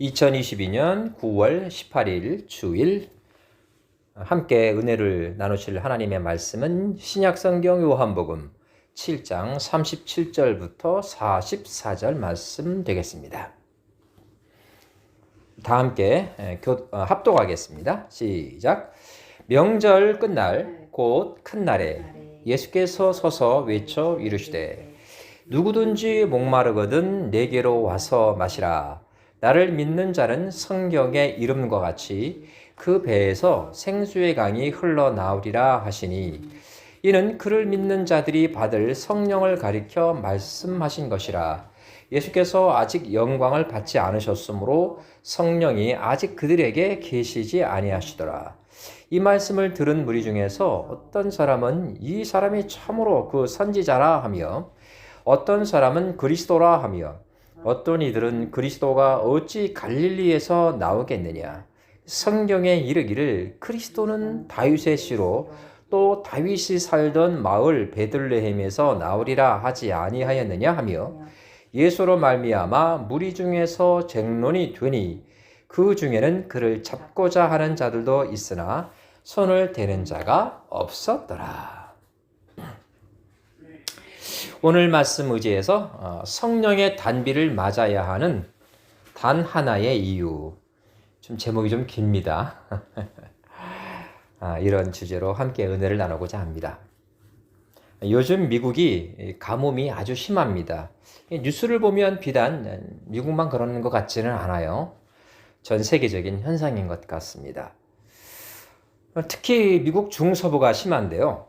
2022년 9월 18일 주일 함께 은혜를 나누실 하나님의 말씀은 신약성경 요한복음 7장 37절부터 44절 말씀 되겠습니다. 다 함께 합독하겠습니다. 시작. 명절 끝날 곧 큰 날에 예수께서 서서 외쳐 이르시되 누구든지 목마르거든 내게로 와서 마시라. 나를 믿는 자는 성경의 이름과 같이 그 배에서 생수의 강이 흘러나오리라 하시니 이는 그를 믿는 자들이 받을 성령을 가리켜 말씀하신 것이라. 예수께서 아직 영광을 받지 않으셨으므로 성령이 아직 그들에게 계시지 아니하시더라. 이 말씀을 들은 무리 중에서 어떤 사람은 이 사람이 참으로 그 선지자라 하며 어떤 사람은 그리스도라 하며 어떤 이들은 그리스도가 어찌 갈릴리에서 나오겠느냐. 성경에 이르기를 그리스도는 다윗의 씨로 또 다윗이 살던 마을 베들레헴에서 나오리라 하지 아니하였느냐 하며 예수로 말미암아 무리 중에서 쟁론이 되니 그 중에는 그를 잡고자 하는 자들도 있으나 손을 대는 자가 없었더라. 오늘 말씀 의지에서 성령의 단비를 맞아야 하는 단 하나의 이유. 좀 제목이 좀 깁니다. 이런 주제로 함께 은혜를 나누고자 합니다. 요즘 미국이 가뭄이 아주 심합니다. 뉴스를 보면 비단 미국만 그러는 것 같지는 않아요. 전 세계적인 현상인 것 같습니다. 특히 미국 중서부가 심한데요.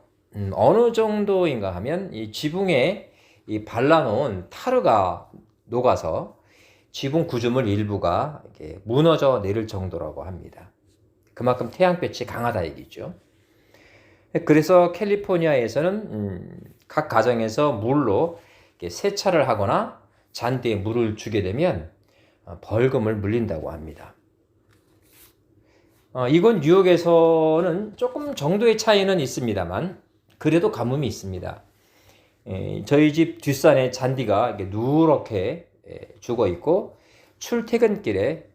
어느 정도인가 하면 이 지붕에 이 발라놓은 타르가 녹아서 지붕 구조물 일부가 이렇게 무너져 내릴 정도라고 합니다. 그만큼 태양볕이 강하다 얘기죠. 그래서 캘리포니아에서는 각 가정에서 물로 이렇게 세차를 하거나 잔디에 물을 주게 되면 벌금을 물린다고 합니다. 이건 뉴욕에서는 조금 정도의 차이는 있습니다만 그래도 가뭄이 있습니다. 저희 집 뒷산에 잔디가 이렇게 누렇게 죽어 있고 출퇴근길에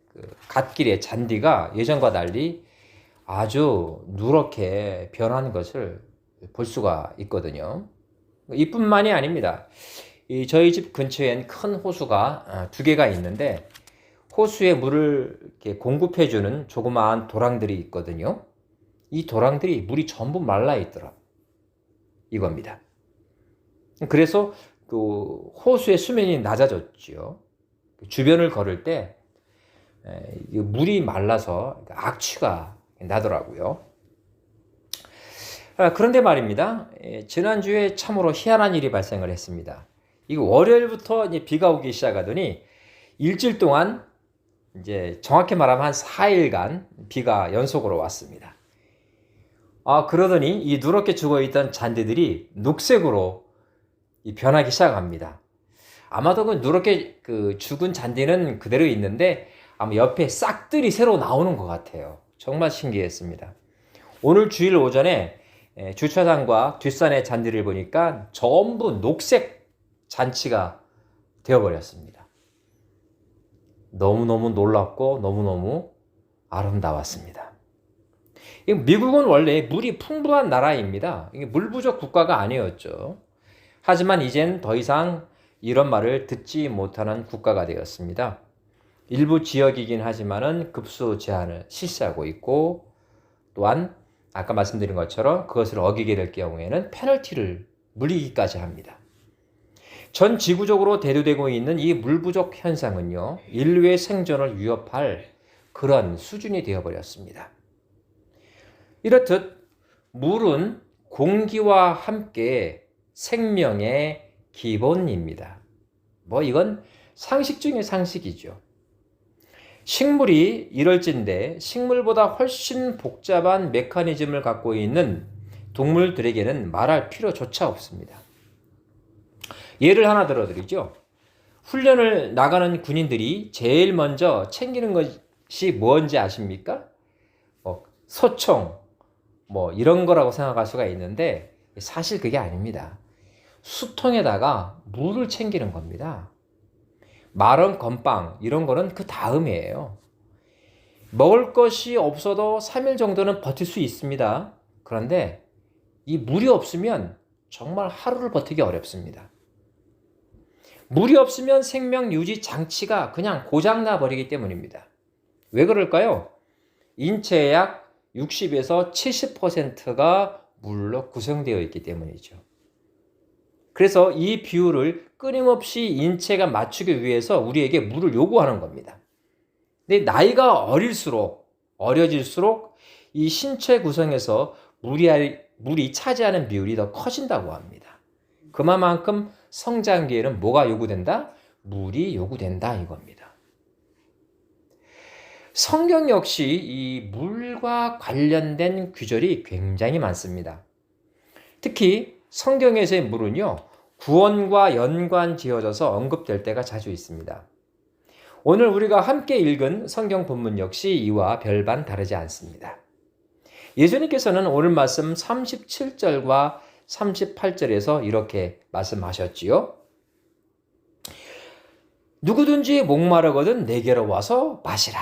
갓길에 잔디가 예전과 달리 아주 누렇게 변한 것을 볼 수가 있거든요. 이뿐만이 아닙니다. 저희 집 근처엔 큰 호수가 두 개가 있는데 호수에 물을 이렇게 공급해주는 조그마한 도랑들이 있거든요. 이 도랑들이 물이 전부 말라 있더라. 이겁니다. 그래서 그 호수의 수면이 낮아졌지요. 주변을 걸을 때 물이 말라서 악취가 나더라고요. 그런데 말입니다. 지난주에 참으로 희한한 일이 발생을 했습니다. 이거 월요일부터 이제 비가 오기 시작하더니 일주일 동안 이제 정확히 말하면 한 4일간 비가 연속으로 왔습니다. 그러더니 이 누렇게 죽어있던 잔디들이 녹색으로 변하기 시작합니다. 아마도 그 누렇게 죽은 잔디는 그대로 있는데 아마 옆에 싹들이 새로 나오는 것 같아요. 정말 신기했습니다. 오늘 주일 오전에 주차장과 뒷산의 잔디를 보니까 전부 녹색 잔치가 되어버렸습니다. 너무너무 놀랍고 너무너무 아름다웠습니다. 미국은 원래 물이 풍부한 나라입니다. 이게 물 부족 국가가 아니었죠. 하지만 이젠 더 이상 이런 말을 듣지 못하는 국가가 되었습니다. 일부 지역이긴 하지만은 급수 제한을 실시하고 있고 또한 아까 말씀드린 것처럼 그것을 어기게 될 경우에는 페널티를 물리기까지 합니다. 전 지구적으로 대두되고 있는 이 물 부족 현상은요, 인류의 생존을 위협할 그런 수준이 되어버렸습니다. 이렇듯 물은 공기와 함께 생명의 기본입니다. 이건 상식 중의 상식이죠. 식물이 이럴진데 식물보다 훨씬 복잡한 메커니즘을 갖고 있는 동물들에게는 말할 필요조차 없습니다. 예를 하나 들어드리죠. 훈련을 나가는 군인들이 제일 먼저 챙기는 것이 뭔지 아십니까? 소총, 이런 거라고 생각할 수가 있는데 사실 그게 아닙니다. 수통에다가 물을 챙기는 겁니다. 마른 건빵 이런 거는 그 다음이에요. 먹을 것이 없어도 3일 정도는 버틸 수 있습니다. 그런데 이 물이 없으면 정말 하루를 버티기 어렵습니다. 물이 없으면 생명 유지 장치가 그냥 고장나 버리기 때문입니다. 왜 그럴까요? 인체의 약 60에서 70%가 물로 구성되어 있기 때문이죠. 그래서 이 비율을 끊임없이 인체가 맞추기 위해서 우리에게 물을 요구하는 겁니다. 근데 나이가 어려질수록 이 신체 구성에서 물이 차지하는 비율이 더 커진다고 합니다. 그만큼 성장기에는 뭐가 요구된다? 물이 요구된다 이겁니다. 성경 역시 이 물과 관련된 구절이 굉장히 많습니다. 특히 성경에서의 물은요, 구원과 연관지어져서 언급될 때가 자주 있습니다. 오늘 우리가 함께 읽은 성경 본문 역시 이와 별반 다르지 않습니다. 예수님께서는 오늘 말씀 37절과 38절에서 이렇게 말씀하셨지요. 누구든지 목마르거든 내게로 와서 마시라.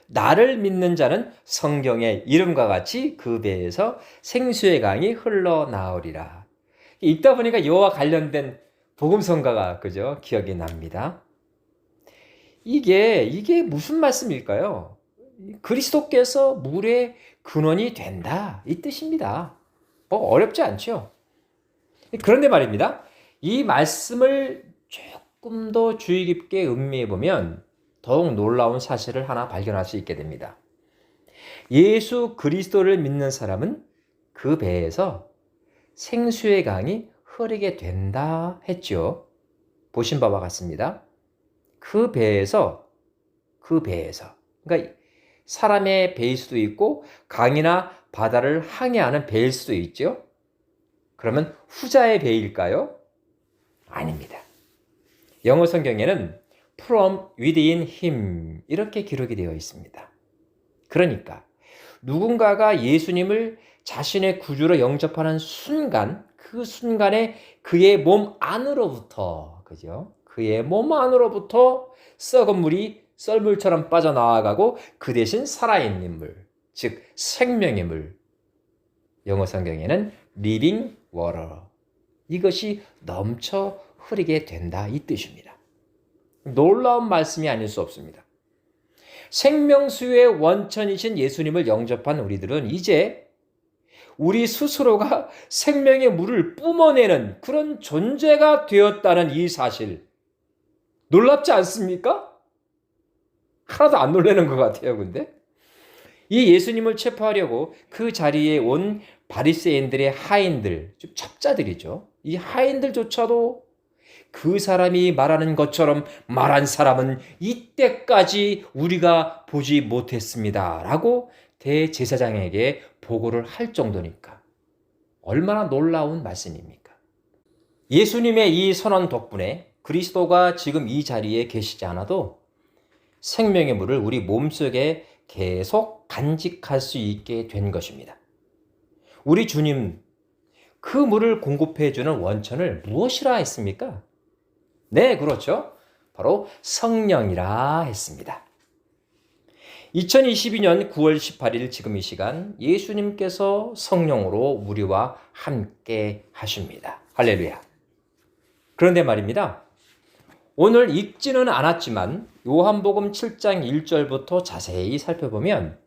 나를 믿는 자는 성경의 이름과 같이 그 배에서 생수의 강이 흘러나오리라. 읽다 보니까 이와 관련된 복음성가가 그죠? 기억이 납니다. 이게 무슨 말씀일까요? 그리스도께서 물의 근원이 된다 이 뜻입니다. 뭐 어렵지 않죠? 그런데 말입니다. 이 말씀을 조금 더 주의 깊게 음미해 보면 더욱 놀라운 사실을 하나 발견할 수 있게 됩니다. 예수 그리스도를 믿는 사람은 그 배에서 생수의 강이 흐르게 된다 했죠. 보신 바와 같습니다. 그 배에서 그러니까 사람의 배일 수도 있고 강이나 바다를 항해하는 배일 수도 있죠. 그러면 후자의 배일까요? 아닙니다. 영어 성경에는 from within him 이렇게 기록이 되어 있습니다. 그러니까 누군가가 예수님을 자신의 구주로 영접하는 순간, 그 순간에 그의 몸 안으로부터, 그죠? 그의 몸 안으로부터 썩은 물이 썰물처럼 빠져나와가고 그 대신 살아있는 물, 즉 생명의 물. 영어 성경에는 living water. 이것이 넘쳐 흐르게 된다 이 뜻입니다. 놀라운 말씀이 아닐 수 없습니다. 생명수의 원천이신 예수님을 영접한 우리들은 이제 우리 스스로가 생명의 물을 뿜어내는 그런 존재가 되었다는 이 사실 놀랍지 않습니까? 하나도 안 놀라는 것 같아요. 근데 이 예수님을 체포하려고 그 자리에 온 바리새인들의 하인들, 좀 첩자들이죠. 이 하인들조차도 그 사람이 말하는 것처럼 말한 사람은 이때까지 우리가 보지 못했습니다. 라고 대제사장에게 보고를 할 정도니까 얼마나 놀라운 말씀입니까? 예수님의 이 선언 덕분에 그리스도가 지금 이 자리에 계시지 않아도 생명의 물을 우리 몸속에 계속 간직할 수 있게 된 것입니다. 우리 주님, 그 물을 공급해 주는 원천을 무엇이라 했습니까? 네, 그렇죠. 바로 성령이라 했습니다. 2022년 9월 18일 지금 이 시간 예수님께서 성령으로 우리와 함께 하십니다. 할렐루야. 그런데 말입니다. 오늘 읽지는 않았지만 요한복음 7장 1절부터 자세히 살펴보면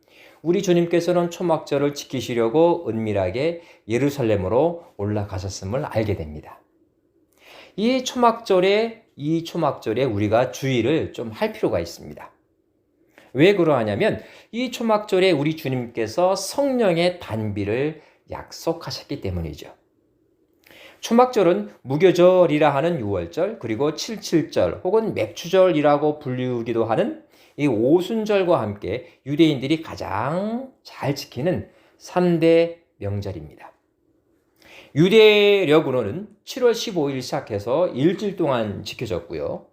우리 주님께서는 초막절을 지키시려고 은밀하게 예루살렘으로 올라가셨음을 알게 됩니다. 이 초막절에 우리가 주의를 좀 할 필요가 있습니다. 왜 그러하냐면 이 초막절에 우리 주님께서 성령의 단비를 약속하셨기 때문이죠. 초막절은 무교절이라 하는 6월절, 그리고 77절 혹은 맥추절이라고 불리우기도 하는 이 오순절과 함께 유대인들이 가장 잘 지키는 3대 명절입니다. 유대력으로는 7월 15일 시작해서 일주일 동안 지켜졌고요.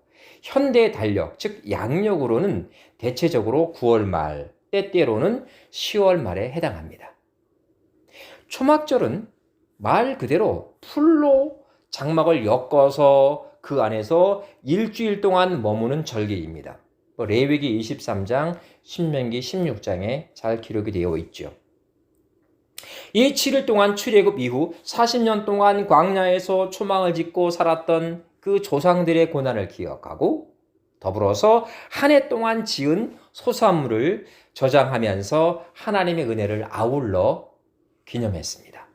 현대 달력, 즉 양력으로는 대체적으로 9월 말, 때때로는 10월 말에 해당합니다. 초막절은 말 그대로 풀로 장막을 엮어서 그 안에서 일주일 동안 머무는 절기입니다. 레위기 23장, 신명기 16장에 잘 기록이 되어 있죠. 이 7일 동안 출애굽 이후 40년 동안 광야에서 초막을 짓고 살았던 그 조상들의 고난을 기억하고 더불어서 한 해 동안 지은 소산물을 저장하면서 하나님의 은혜를 아울러 기념했습니다.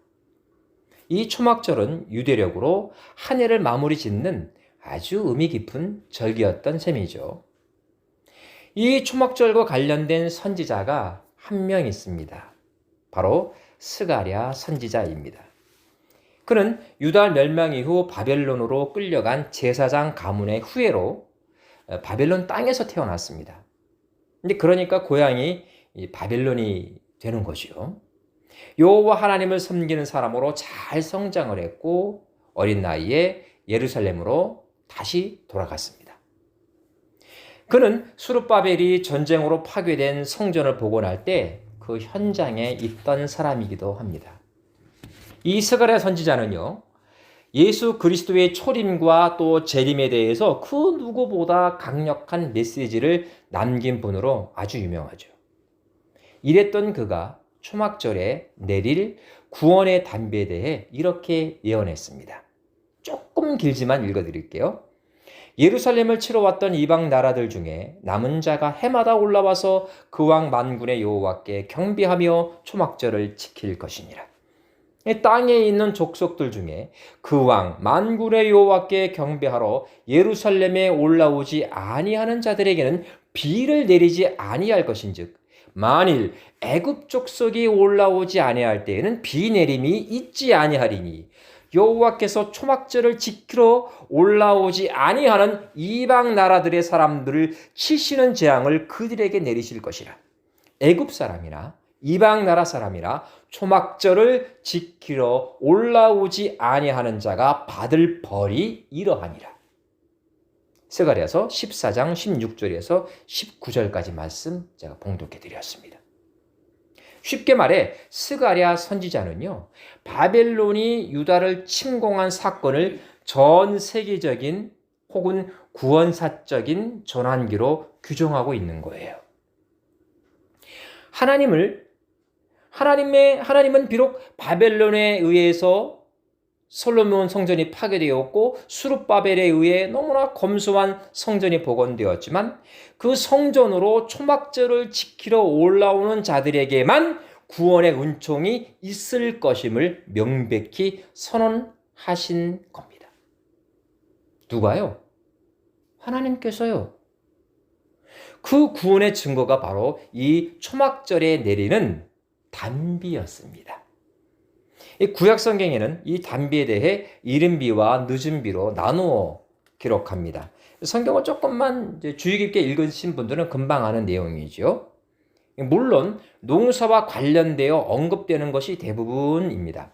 이 초막절은 유대력으로 한 해를 마무리 짓는 아주 의미 깊은 절기였던 셈이죠. 이 초막절과 관련된 선지자가 한 명 있습니다. 바로 스가랴 선지자입니다. 그는 유다 멸망 이후 바벨론으로 끌려간 제사장 가문의 후예로 바벨론 땅에서 태어났습니다. 근데 그러니까 고향이 바벨론이 되는 거죠. 여호와 하나님을 섬기는 사람으로 잘 성장을 했고 어린 나이에 예루살렘으로 다시 돌아갔습니다. 그는 수르바벨이 전쟁으로 파괴된 성전을 복원할 때 그 현장에 있던 사람이기도 합니다. 이 스가랴 선지자는요, 예수 그리스도의 초림과 또 재림에 대해서 그 누구보다 강력한 메시지를 남긴 분으로 아주 유명하죠. 이랬던 그가 초막절에 내릴 구원의 단비에 대해 이렇게 예언했습니다. 조금 길지만 읽어드릴게요. 예루살렘을 치러 왔던 이방 나라들 중에 남은 자가 해마다 올라와서 그 왕 만군의 여호와께 경배하며 초막절을 지킬 것이니라. 땅에 있는 족속들 중에 그 왕 만군의 여호와께 경배하러 예루살렘에 올라오지 아니하는 자들에게는 비를 내리지 아니할 것인즉 만일 애굽 족속이 올라오지 아니할 때에는 비 내림이 있지 아니하리니 여호와께서 초막절을 지키러 올라오지 아니하는 이방 나라들의 사람들을 치시는 재앙을 그들에게 내리실 것이라. 애굽 사람이나 이방 나라 사람이나 초막절을 지키러 올라오지 아니하는 자가 받을 벌이 이러하니라. 스가랴서 14장 16절에서 19절까지 말씀 제가 봉독해 드렸습니다. 쉽게 말해 스가랴 선지자는요, 바벨론이 유다를 침공한 사건을 전 세계적인 혹은 구원사적인 전환기로 규정하고 있는 거예요. 하나님은 비록 바벨론에 의해서 솔로몬 성전이 파괴되었고 수르바벨에 의해 너무나 검소한 성전이 복원되었지만 그 성전으로 초막절을 지키러 올라오는 자들에게만 구원의 은총이 있을 것임을 명백히 선언하신 겁니다. 누가요? 하나님께서요. 그 구원의 증거가 바로 이 초막절에 내리는 단비였습니다. 구약 성경에는 이 단비에 대해 이른 비와 늦은 비로 나누어 기록합니다. 성경을 조금만 주의 깊게 읽으신 분들은 금방 아는 내용이죠. 물론 농사와 관련되어 언급되는 것이 대부분입니다.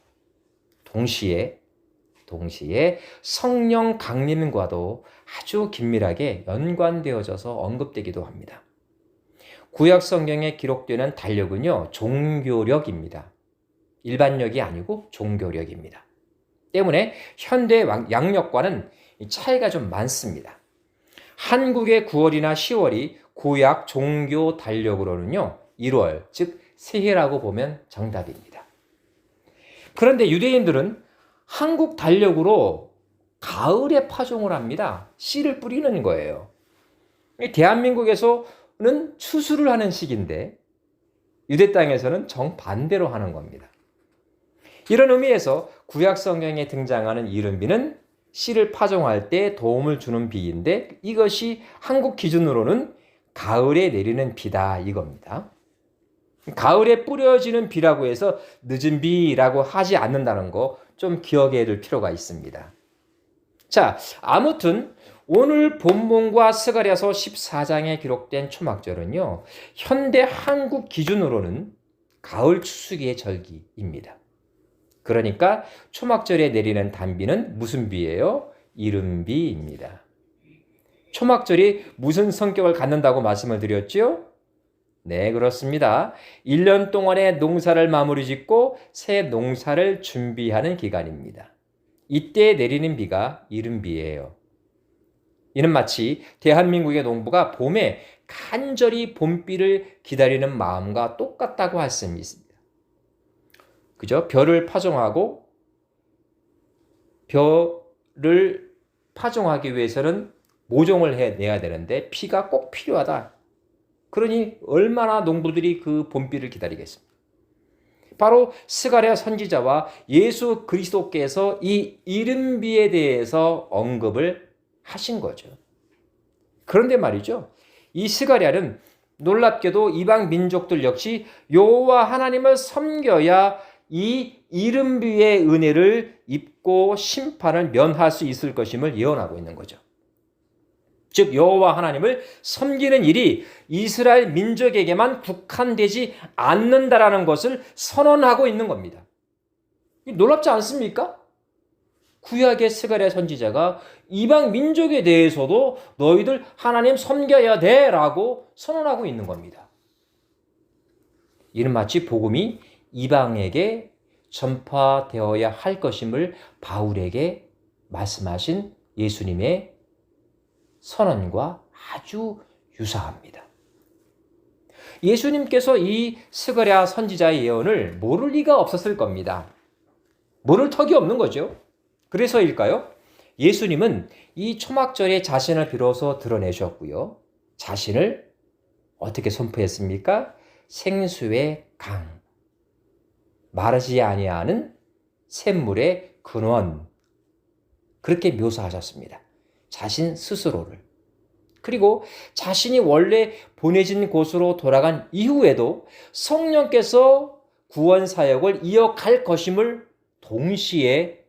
동시에 성령 강림과도 아주 긴밀하게 연관되어져서 언급되기도 합니다. 구약 성경에 기록되는 달력은요, 종교력입니다. 일반력이 아니고 종교력입니다. 때문에 현대 양력과는 차이가 좀 많습니다. 한국의 9월이나 10월이 구약 종교 달력으로는요, 1월, 즉 새해라고 보면 정답입니다. 그런데 유대인들은 한국 달력으로 가을에 파종을 합니다. 씨를 뿌리는 거예요. 대한민국에서는 추수를 하는 시기인데 유대 땅에서는 정반대로 하는 겁니다. 이런 의미에서 구약 성경에 등장하는 이른비는 씨를 파종할 때 도움을 주는 비인데 이것이 한국 기준으로는 가을에 내리는 비다 이겁니다. 가을에 뿌려지는 비라고 해서 늦은 비라고 하지 않는다는 거 좀 기억해야 될 필요가 있습니다. 자, 아무튼 오늘 본문과 스가랴서 14장에 기록된 초막절은요, 현대 한국 기준으로는 가을 추수기의 절기입니다. 그러니까 초막절에 내리는 단비는 무슨 비예요? 이른비입니다. 초막절이 무슨 성격을 갖는다고 말씀을 드렸죠? 네, 그렇습니다. 1년 동안의 농사를 마무리 짓고 새 농사를 준비하는 기간입니다. 이때 내리는 비가 이른비예요. 이는 마치 대한민국의 농부가 봄에 간절히 봄비를 기다리는 마음과 똑같다고 할 수 있습니다. 그죠? 벼를 파종하고 벼를 파종하기 위해서는 모종을 해내야 되는데 비가 꼭 필요하다. 그러니 얼마나 농부들이 그 봄비를 기다리겠습니까? 바로 스가랴 선지자와 예수 그리스도께서 이 이른비에 대해서 언급을 하신 거죠. 그런데 말이죠. 이 스가랴는 놀랍게도 이방 민족들 역시 여호와 하나님을 섬겨야 이 이른비의 은혜를 입고 심판을 면할 수 있을 것임을 예언하고 있는 거죠. 즉 여호와 하나님을 섬기는 일이 이스라엘 민족에게만 국한되지 않는다라는 것을 선언하고 있는 겁니다. 놀랍지 않습니까? 구약의 스가랴 선지자가 이방 민족에 대해서도 너희들 하나님 섬겨야 돼라고 선언하고 있는 겁니다. 이는 마치 복음이 이방에게 전파되어야 할 것임을 바울에게 말씀하신 예수님의 선언과 아주 유사합니다. 예수님께서 이 스가랴 선지자의 예언을 모를 리가 없었을 겁니다. 모를 턱이 없는 거죠. 그래서일까요? 예수님은 이 초막절에 자신을 비로소 드러내셨고요. 자신을 어떻게 선포했습니까? 생수의 강, 마르지 아니하는 샘물의 근원, 그렇게 묘사하셨습니다. 자신 스스로를. 그리고 자신이 원래 보내진 곳으로 돌아간 이후에도 성령께서 구원 사역을 이어갈 것임을 동시에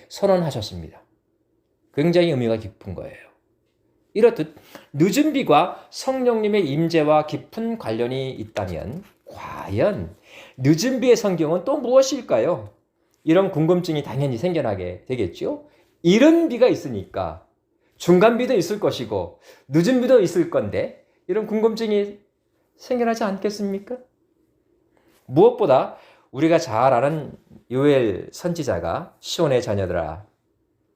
선언하셨습니다. 굉장히 의미가 깊은 거예요. 이렇듯 늦은 비가 성령님의 임재와 깊은 관련이 있다면 과연 늦은 비의 성경은 또 무엇일까요? 이런 궁금증이 당연히 생겨나게 되겠죠. 이른 비가 있으니까 중간 비도 있을 것이고 늦은 비도 있을 건데 이런 궁금증이 생겨나지 않겠습니까? 무엇보다 우리가 잘 아는 요엘 선지자가 시온의 자녀들아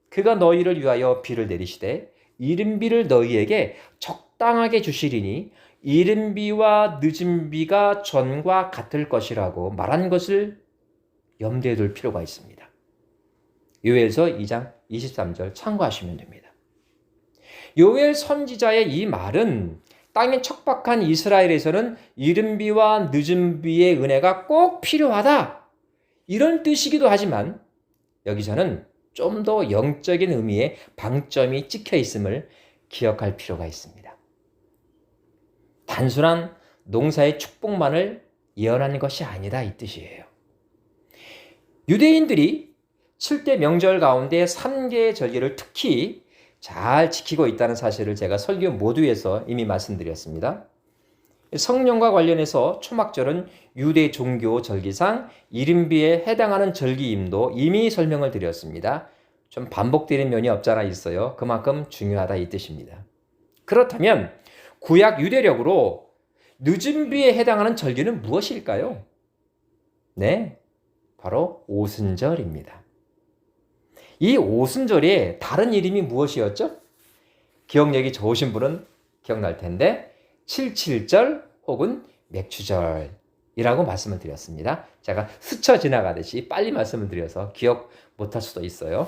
그가 너희를 위하여 비를 내리시되 이른 비를 너희에게 적당하게 주시리니 이른 비와 늦은 비가 전과 같을 것이라고 말한 것을 염두에 둘 필요가 있습니다. 요엘서 2장 23절 참고하시면 됩니다. 요엘 선지자의 이 말은 땅에 척박한 이스라엘에서는 이른 비와 늦은 비의 은혜가 꼭 필요하다. 이런 뜻이기도 하지만 여기서는 좀 더 영적인 의미의 방점이 찍혀 있음을 기억할 필요가 있습니다. 단순한 농사의 축복만을 예언하는 것이 아니다 이 뜻이에요. 유대인들이 7대 명절 가운데 3개의 절기를 특히 잘 지키고 있다는 사실을 제가 설교 모두에서 이미 말씀드렸습니다. 성령과 관련해서 초막절은 유대 종교 절기상 이른비에 해당하는 절기임도 이미 설명을 드렸습니다. 좀 반복되는 면이 없잖아 있어요. 그만큼 중요하다 이 뜻입니다. 그렇다면 구약 유대력으로 늦은 비에 해당하는 절기는 무엇일까요? 네, 바로 오순절입니다. 이 오순절의 다른 이름이 무엇이었죠? 기억력이 좋으신 분은 기억날 텐데 77절 혹은 맥추절이라고 말씀을 드렸습니다. 제가 스쳐 지나가듯이 빨리 말씀을 드려서 기억 못할 수도 있어요.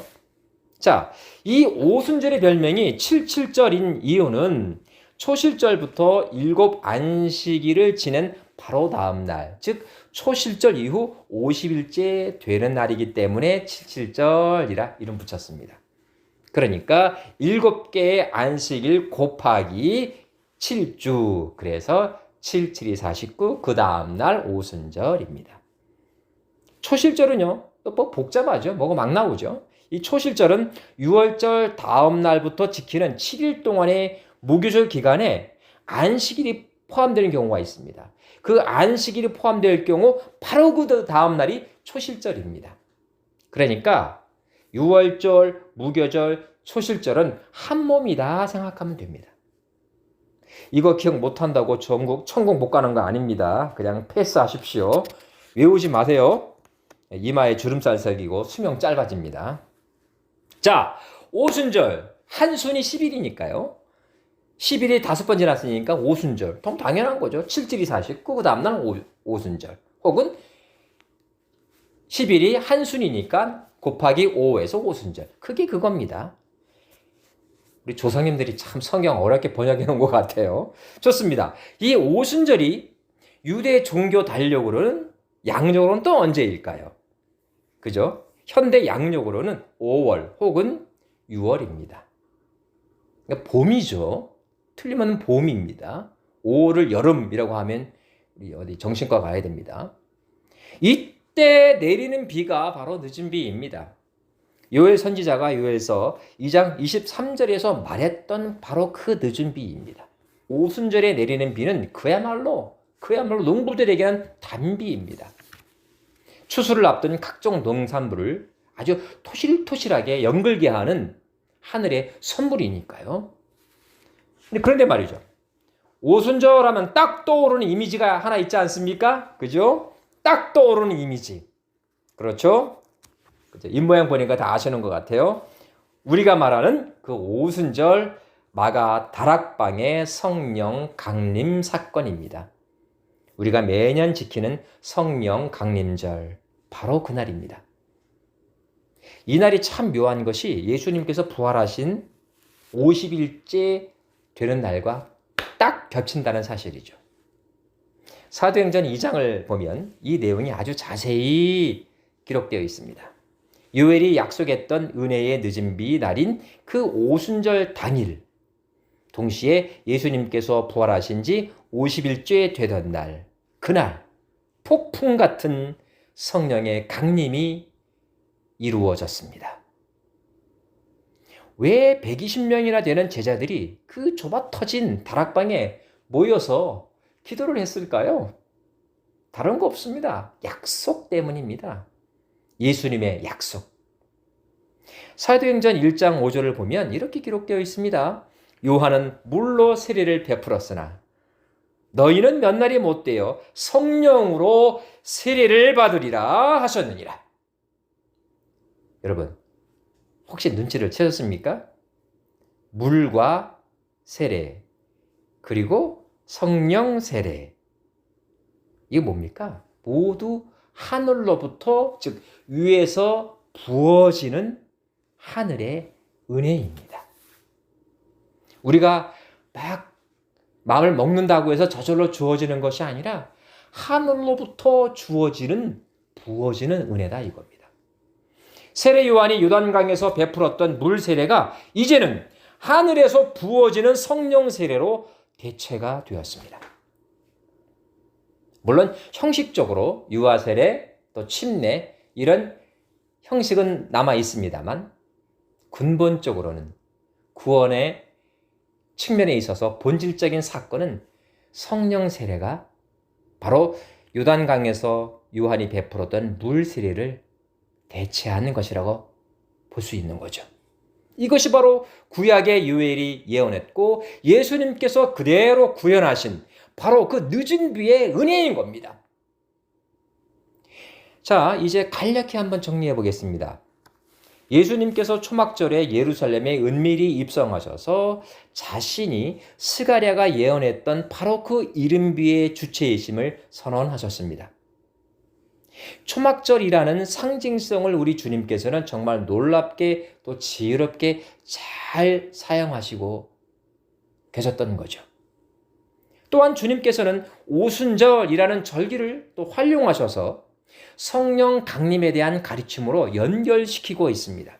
자, 이 오순절의 별명이 77절인 이유는 초실절부터 7 안식일을 지낸 바로 다음 날, 즉 초실절 이후 50일째 되는 날이기 때문에 77절이라 이름 붙였습니다. 그러니까 7개의 안식일 곱하기 7주, 그래서 7, 7이 49, 그 다음 날 오순절입니다. 초실절은요, 또 뭐 복잡하죠. 뭐가 막 나오죠. 이 초실절은 6월절 다음 날부터 지키는 7일 동안의 무교절 기간에 안식일이 포함되는 경우가 있습니다. 그 안식일이 포함될 경우 바로 그 다음 날이 초실절입니다. 그러니까 6월절, 무교절, 초실절은 한 몸이다 생각하면 됩니다. 이거 기억 못한다고 천국 못 가는 거 아닙니다. 그냥 패스하십시오. 외우지 마세요. 이마에 주름살 생기고 수명 짧아집니다. 자, 오순절 한순이 10일이니까요. 10일이 5번 지났으니까 오순절. 당연한 거죠. 7일이 49, 그 다음날 오순절. 혹은 10일이 한순이니까 곱하기 5에서 오순절. 그게 그겁니다. 우리 조상님들이 참 성경 어렵게 번역해 놓은 것 같아요. 좋습니다. 이 오순절이 유대 종교 달력으로는 양력으로는 또 언제일까요? 그죠? 현대 양력으로는 5월 혹은 6월입니다. 그러니까 봄이죠. 틀리면 봄입니다. 5월을 여름이라고 하면 우리 어디 정신과 가야 됩니다. 이때 내리는 비가 바로 늦은 비입니다. 요엘 선지자가 요엘서 2장 23절에서 말했던 바로 그 늦은 비입니다. 오순절에 내리는 비는 그야말로 농부들에게는 단비입니다. 추수를 앞둔 각종 농산물을 아주 토실토실하게 연글게 하는 하늘의 선물이니까요. 그런데 말이죠. 오순절 하면 딱 떠오르는 이미지가 하나 있지 않습니까? 그죠? 딱 떠오르는 이미지. 그렇죠? 입모양 보니까 다 아시는 것 같아요. 우리가 말하는 그 오순절 마가 다락방의 성령 강림 사건입니다. 우리가 매년 지키는 성령 강림절, 바로 그날입니다. 이 날이 참 묘한 것이 예수님께서 부활하신 50일째 되는 날과 딱 겹친다는 사실이죠. 사도행전 2장을 보면 이 내용이 아주 자세히 기록되어 있습니다. 요엘이 약속했던 은혜의 늦은 비 날인 그 오순절 당일, 동시에 예수님께서 부활하신 지 50일째 되던 날, 그날 폭풍 같은 성령의 강림이 이루어졌습니다. 왜 120명이나 되는 제자들이 그 좁아 터진 다락방에 모여서 기도를 했을까요? 다른 거 없습니다. 약속 때문입니다. 예수님의 약속. 사도행전 1장 5절을 보면 이렇게 기록되어 있습니다. 요한은 물로 세례를 베풀었으나 너희는 몇 날이 못되어 성령으로 세례를 받으리라 하셨느니라. 여러분, 혹시 눈치를 채셨습니까? 물과 세례, 그리고 성령 세례. 이게 뭡니까? 모두 하늘로부터, 즉 위에서 부어지는 하늘의 은혜입니다. 우리가 막 마음을 먹는다고 해서 저절로 주어지는 것이 아니라 하늘로부터 부어지는 은혜다 이겁니다. 세례 요한이 요단강에서 베풀었던 물 세례가 이제는 하늘에서 부어지는 성령 세례로 대체가 되었습니다. 물론 형식적으로 유아 세례, 또 침례 이런 형식은 남아 있습니다만 근본적으로는 구원의 측면에 있어서 본질적인 사건은 성령 세례가 바로 요단강에서 요한이 베풀었던 물 세례를 대체하는 것이라고 볼 수 있는 거죠. 이것이 바로 구약의 요엘이 예언했고 예수님께서 그대로 구현하신 바로 그 늦은 비의 은혜인 겁니다. 자, 이제 간략히 한번 정리해 보겠습니다. 예수님께서 초막절에 예루살렘에 은밀히 입성하셔서 자신이 스가랴가 예언했던 바로 그 이른비의 주체이심을 선언하셨습니다. 초막절이라는 상징성을 우리 주님께서는 정말 놀랍게 또 지혜롭게 잘 사용하시고 계셨던 거죠. 또한 주님께서는 오순절이라는 절기를 또 활용하셔서 성령 강림에 대한 가르침으로 연결시키고 있습니다.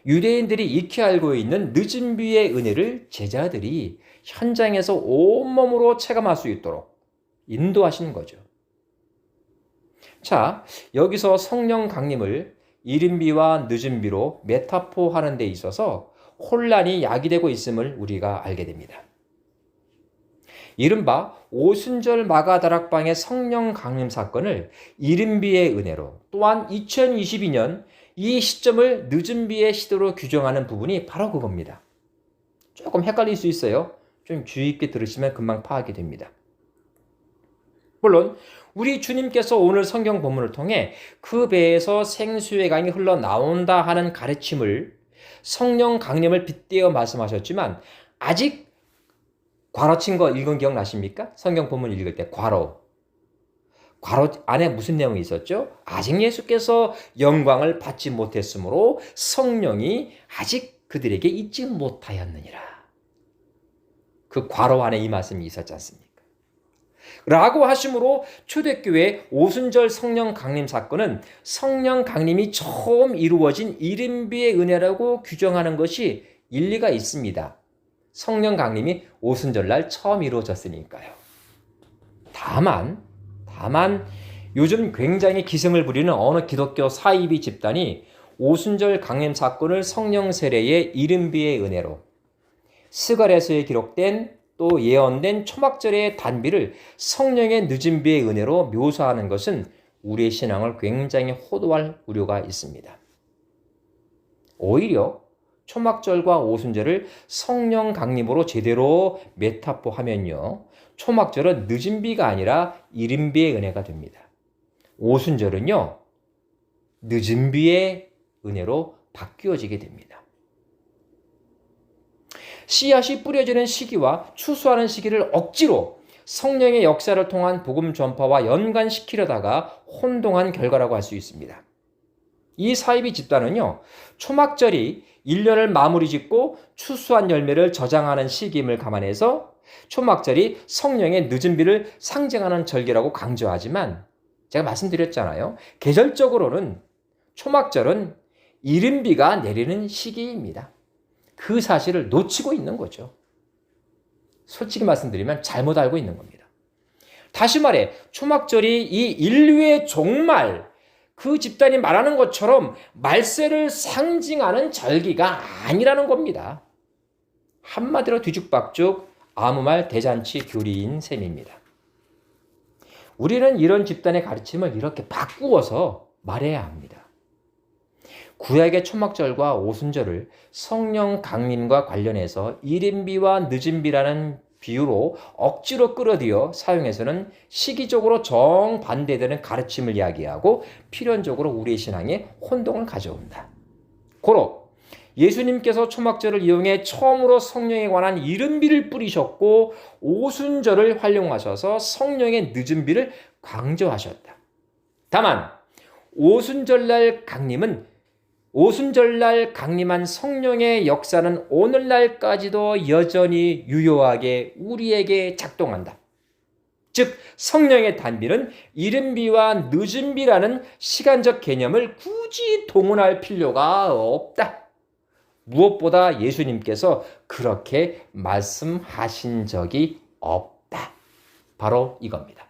유대인들이 익히 알고 있는 늦은 비의 은혜를 제자들이 현장에서 온몸으로 체감할 수 있도록 인도하시는 거죠. 자, 여기서 성령 강림을 이른 비와 늦은 비로 메타포하는 데 있어서 혼란이 야기되고 있음을 우리가 알게 됩니다. 이른바 오순절 마가다락방의 성령 강림 사건을 이른 비의 은혜로, 또한 2022년 이 시점을 늦은 비의 시대로 규정하는 부분이 바로 그겁니다. 조금 헷갈릴 수 있어요. 좀 주의 깊게 들으시면 금방 파악이 됩니다. 물론 우리 주님께서 오늘 성경 본문을 통해 그 배에서 생수의 강이 흘러나온다 하는 가르침을 성령 강림을 빗대어 말씀하셨지만 아직 괄호친 거 읽은 기억나십니까? 성경 본문 읽을 때 괄호 안에 무슨 내용이 있었죠? 아직 예수께서 영광을 받지 못했으므로 성령이 아직 그들에게 있지 못하였느니라. 그 괄호 안에 이 말씀이 있었지 않습니까? 라고 하심으로 초대교회 오순절 성령 강림 사건은 성령 강림이 처음 이루어진 이른비의 은혜라고 규정하는 것이 일리가 있습니다. 성령 강림이 오순절날 처음 이루어졌으니까요. 다만 요즘 굉장히 기승을 부리는 어느 기독교 사이비 집단이 오순절 강림 사건을 성령 세례의 이른비의 은혜로, 스가랴서에 기록된 또 예언된 초막절의 단비를 성령의 늦은 비의 은혜로 묘사하는 것은 우리의 신앙을 굉장히 호도할 우려가 있습니다. 오히려 초막절과 오순절을 성령 강림으로 제대로 메타포하면요, 초막절은 늦은 비가 아니라 이른 비의 은혜가 됩니다. 오순절은요, 늦은 비의 은혜로 바뀌어지게 됩니다. 씨앗이 뿌려지는 시기와 추수하는 시기를 억지로 성령의 역사를 통한 복음 전파와 연관시키려다가 혼동한 결과라고 할 수 있습니다. 이 사이비 집단은요, 초막절이 1년을 마무리 짓고 추수한 열매를 저장하는 시기임을 감안해서 초막절이 성령의 늦은 비를 상징하는 절기라고 강조하지만 제가 말씀드렸잖아요. 계절적으로는 초막절은 이른 비가 내리는 시기입니다. 그 사실을 놓치고 있는 거죠. 솔직히 말씀드리면 잘못 알고 있는 겁니다. 다시 말해 초막절이 이 인류의 종말, 그 집단이 말하는 것처럼 말세를 상징하는 절기가 아니라는 겁니다. 한마디로 뒤죽박죽 아무 말 대잔치 교리인 셈입니다. 우리는 이런 집단의 가르침을 이렇게 바꾸어서 말해야 합니다. 구약의 초막절과 오순절을 성령 강림과 관련해서 이른비와 늦은비라는 비유로 억지로 끌어들여 사용해서는 시기적으로 정반대되는 가르침을 이야기하고 필연적으로 우리의 신앙에 혼동을 가져온다. 고로 예수님께서 초막절을 이용해 처음으로 성령에 관한 이른비를 뿌리셨고 오순절을 활용하셔서 성령의 늦은비를 강조하셨다. 다만 오순절날 강림한 성령의 역사는 오늘날까지도 여전히 유효하게 우리에게 작동한다. 즉 성령의 단비는 이른비와 늦은비라는 시간적 개념을 굳이 동원할 필요가 없다. 무엇보다 예수님께서 그렇게 말씀하신 적이 없다. 바로 이겁니다.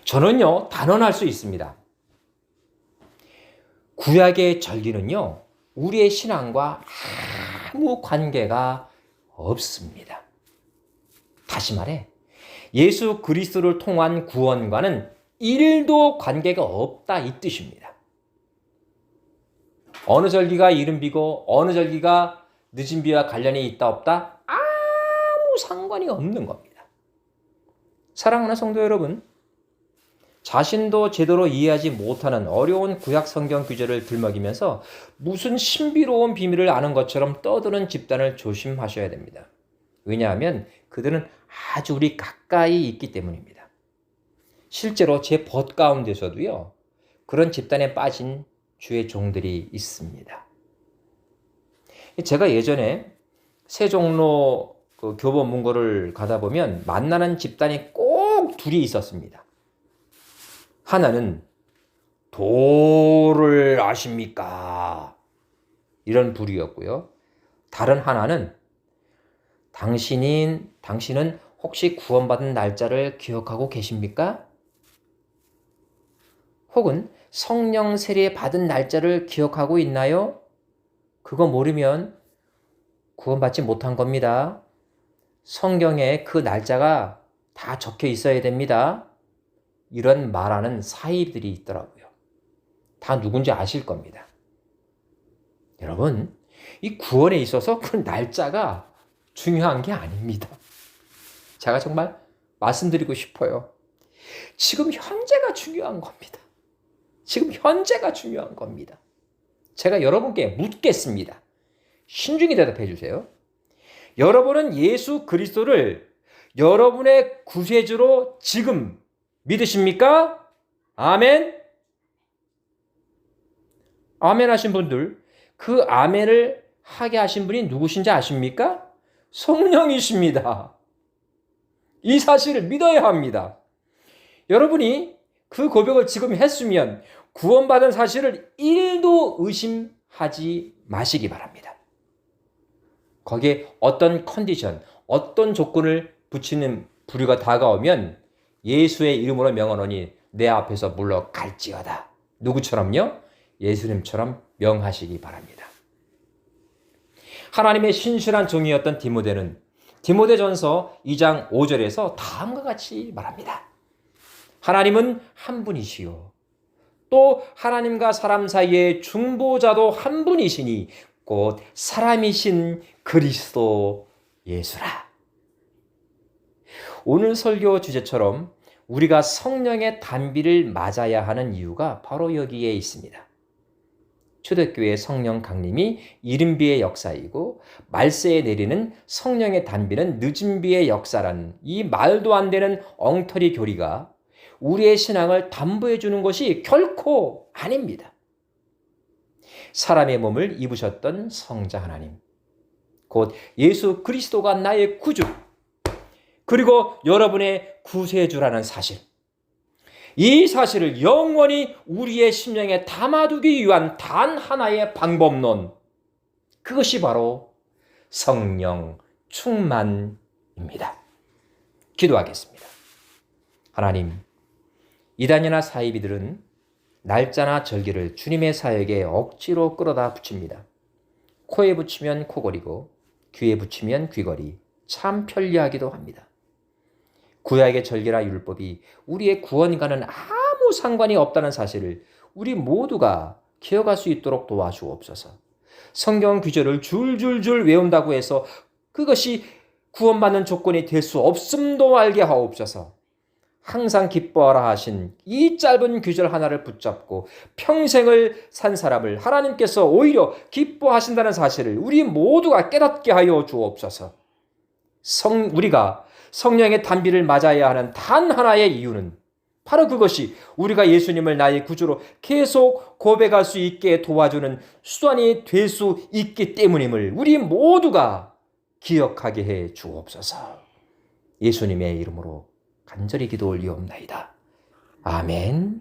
저는요, 단언할 수 있습니다. 구약의 절기는요, 우리의 신앙과 아무 관계가 없습니다. 다시 말해, 예수 그리스도를 통한 구원과는 1도 관계가 없다 이 뜻입니다. 어느 절기가 이른비고 어느 절기가 늦은비와 관련이 있다 없다? 아무 상관이 없는 겁니다. 사랑하는 성도 여러분, 자신도 제대로 이해하지 못하는 어려운 구약 성경 규제를 들먹이면서 무슨 신비로운 비밀을 아는 것처럼 떠드는 집단을 조심하셔야 됩니다. 왜냐하면 그들은 아주 우리 가까이 있기 때문입니다. 실제로 제 벗 가운데서도요, 그런 집단에 빠진 주의 종들이 있습니다. 제가 예전에 세종로 교보 문고를 가다 보면 만나는 집단이 꼭 둘이 있었습니다. 하나는 도를 아십니까? 이런 부류였고요. 다른 하나는 당신은 혹시 구원받은 날짜를 기억하고 계십니까? 혹은 성령 세례 받은 날짜를 기억하고 있나요? 그거 모르면 구원받지 못한 겁니다. 성경에 그 날짜가 다 적혀 있어야 됩니다. 이런 말하는 사이들이 있더라고요. 다 누군지 아실 겁니다. 여러분, 이 구원에 있어서 그 날짜가 중요한 게 아닙니다. 제가 정말 말씀드리고 싶어요. 지금 현재가 중요한 겁니다. 지금 현재가 중요한 겁니다. 제가 여러분께 묻겠습니다. 신중히 대답해 주세요. 여러분은 예수 그리스도를 여러분의 구세주로 지금 믿으십니까? 아멘? 아멘 하신 분들, 그 아멘을 하게 하신 분이 누구신지 아십니까? 성령이십니다. 이 사실을 믿어야 합니다. 여러분이 그 고백을 지금 했으면 구원받은 사실을 1도 의심하지 마시기 바랍니다. 거기에 어떤 컨디션, 어떤 조건을 붙이는 부류가 다가오면 예수의 이름으로 명하노니 내 앞에서 물러갈지어다. 누구처럼요? 예수님처럼 명하시기 바랍니다. 하나님의 신실한 종이었던 디모데는 디모데전서 2장 5절에서 다음과 같이 말합니다. 하나님은 한 분이시요 또 하나님과 사람 사이의 중보자도 한 분이시니 곧 사람이신 그리스도 예수라. 오늘 설교 주제처럼 우리가 성령의 단비를 맞아야 하는 이유가 바로 여기에 있습니다. 초대교회 성령 강림이 이른 비의 역사이고 말세에 내리는 성령의 단비는 늦은 비의 역사라는 이 말도 안 되는 엉터리 교리가 우리의 신앙을 담보해 주는 것이 결코 아닙니다. 사람의 몸을 입으셨던 성자 하나님, 곧 예수 그리스도가 나의 구주, 그리고 여러분의 구세주라는 사실, 이 사실을 영원히 우리의 심령에 담아두기 위한 단 하나의 방법론, 그것이 바로 성령 충만입니다. 기도하겠습니다. 하나님, 이단이나 사이비들은 날짜나 절기를 주님의 사역에 억지로 끌어다 붙입니다. 코에 붙이면 코걸이고 귀에 붙이면 귀걸이, 참 편리하기도 합니다. 구약의 절기나 율법이 우리의 구원과는 아무 상관이 없다는 사실을 우리 모두가 기억할 수 있도록 도와주옵소서. 성경 구절을 줄줄줄 외운다고 해서 그것이 구원받는 조건이 될 수 없음도 알게 하옵소서. 항상 기뻐하라 하신 이 짧은 규절 하나를 붙잡고 평생을 산 사람을 하나님께서 오히려 기뻐하신다는 사실을 우리 모두가 깨닫게 하여 주옵소서. 우리가 성령의 단비를 맞아야 하는 단 하나의 이유는 바로 그것이 우리가 예수님을 나의 구주로 계속 고백할 수 있게 도와주는 수단이 될 수 있기 때문임을 우리 모두가 기억하게 해 주옵소서. 예수님의 이름으로 간절히 기도 올리옵나이다. 아멘.